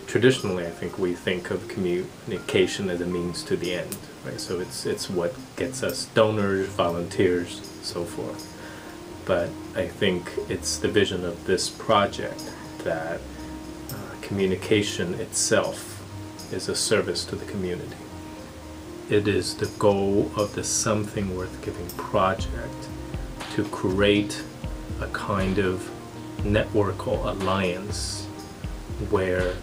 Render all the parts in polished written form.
Traditionally, I think we think of communication as a means to the end, right? So it's what gets us donors, volunteers, so forth. But I think it's the vision of this project that communication itself is a service to the community. It is the goal of the Something Worth Giving project to create a kind of network or alliance where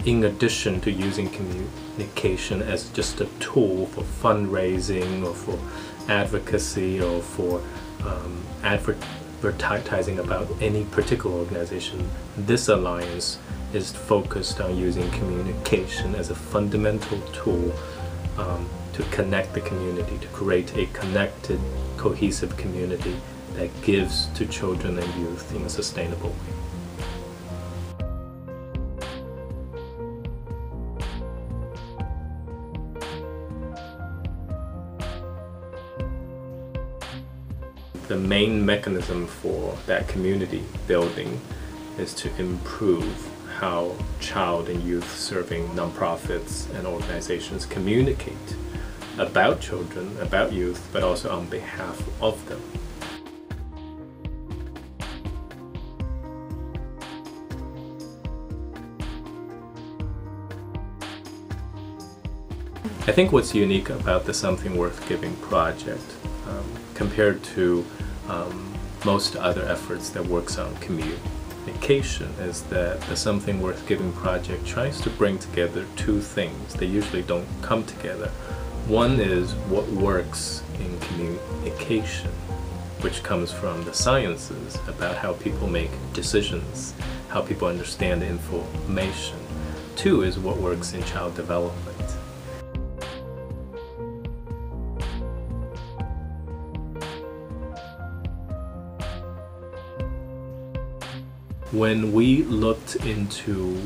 in addition to using communication as just a tool for fundraising or for advocacy or for advertising about any particular organization, this alliance is focused on using communication as a fundamental tool to connect the community, to create a connected, cohesive community that gives to children and youth in a sustainable way. The main mechanism for that community building is to improve how child and youth serving nonprofits and organizations communicate about children, about youth, but also on behalf of them. I think what's unique about the Something Worth Giving project compared to most other efforts that works on communication is that the Something Worth Giving project tries to bring together two things. They usually don't come together. One is what works in communication, which comes from the sciences about how people make decisions, how people understand information. Two is what works in child development. When we looked into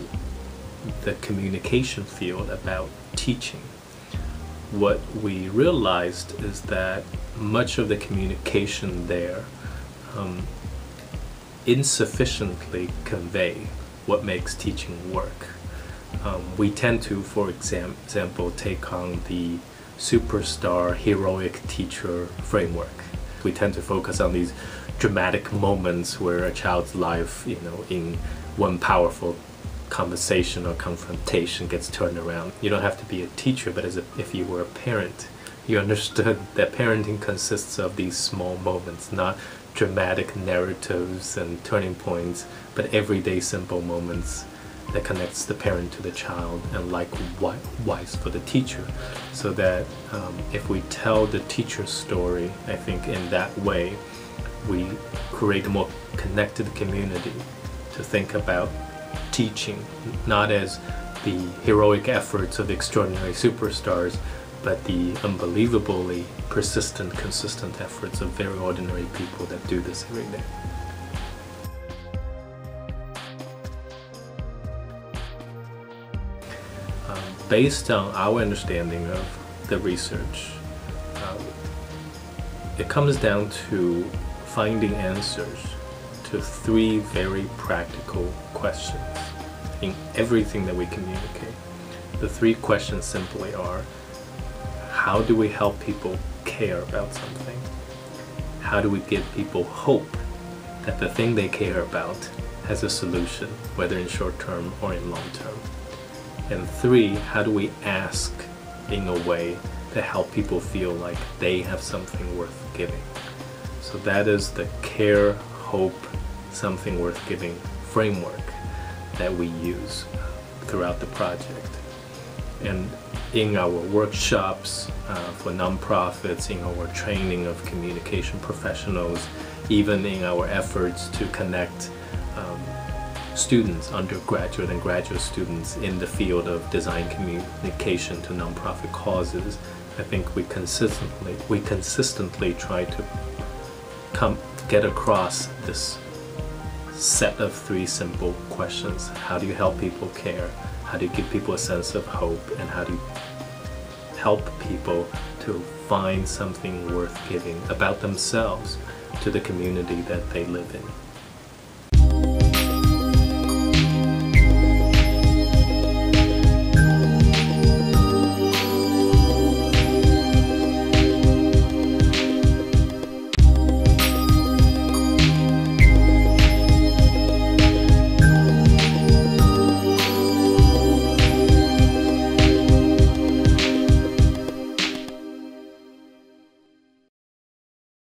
the communication field about teaching, what we realized is that much of the communication there insufficiently convey what makes teaching work. We tend to, for example, take on the superstar heroic teacher framework. We tend to focus on these dramatic moments where a child's life, in one powerful conversation or confrontation gets turned around. You don't have to be a teacher, but if you were a parent, you understood that parenting consists of these small moments, not dramatic narratives and turning points, but everyday simple moments that connects the parent to the child, and likewise for the teacher. So that if we tell the teacher's story, I think in that way we create a more connected community to think about teaching not as the heroic efforts of extraordinary superstars, but the unbelievably persistent, consistent efforts of very ordinary people that do this every day. Based on our understanding of the research, it comes down to finding answers to three very practical questions in everything that we communicate. The three questions simply are: how do we help people care about something? How do we give people hope that the thing they care about has a solution, whether in short term or in long term? And three, how do we ask in a way to help people feel like they have something worth giving? So that is the care, hope, something worth giving framework that we use throughout the project. And in our workshops for nonprofits, in our training of communication professionals, even in our efforts to connect students, undergraduate and graduate students in the field of design communication to nonprofit causes, I think we consistently try to get across this set of three simple questions. How do you help people care? How do you give people a sense of hope? And how do you help people to find something worth giving about themselves to the community that they live in.